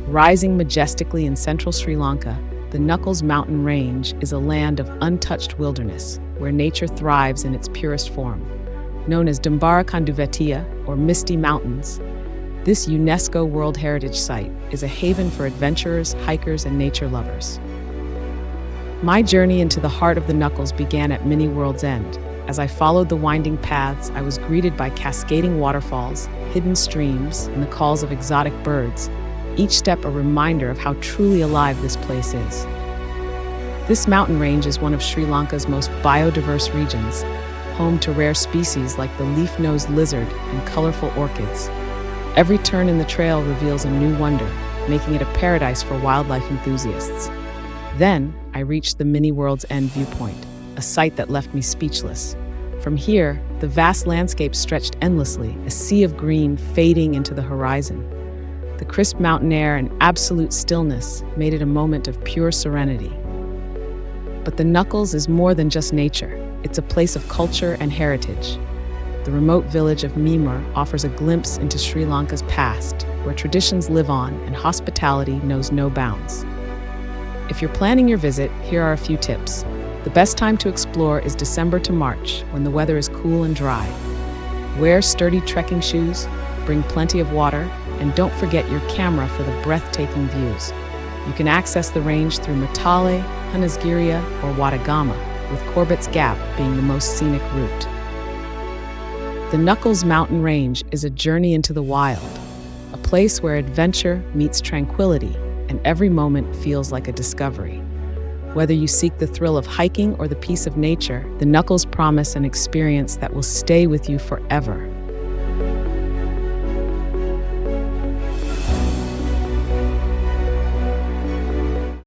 Rising majestically in central Sri Lanka, the Knuckles mountain range is a land of untouched wilderness where nature thrives in its purest form. Known as Dumbara Kanduvetiya, or Misty Mountains, this UNESCO World Heritage Site is a haven for adventurers, hikers, and nature lovers. My journey into the heart of the Knuckles began at Mini World's End. As I followed the winding paths, I was greeted by cascading waterfalls, hidden streams, and the calls of exotic birds, each step a reminder of how truly alive this place is. This mountain range is one of Sri Lanka's most biodiverse regions, home to rare species like the leaf-nosed lizard and colorful orchids. Every turn in the trail reveals a new wonder, making it a paradise for wildlife enthusiasts. Then, I reached the Mini World's End viewpoint, a sight that left me speechless. From here, the vast landscape stretched endlessly, a sea of green fading into the horizon. The crisp mountain air and absolute stillness made it a moment of pure serenity. But the Knuckles is more than just nature. It's a place of culture and heritage. The remote village of Mimur offers a glimpse into Sri Lanka's past, where traditions live on and hospitality knows no bounds. If you're planning your visit, here are a few tips. The best time to explore is December to March, when the weather is cool and dry. Wear sturdy trekking shoes, bring plenty of water, and don't forget your camera for the breathtaking views. You can access the range through Matale, Hanasgiriya, or Watagama, with Corbett's Gap being the most scenic route. The Knuckles mountain range is a journey into the wild, a place where adventure meets tranquility, and every moment feels like a discovery. Whether you seek the thrill of hiking or the peace of nature, the Knuckles promise an experience that will stay with you forever.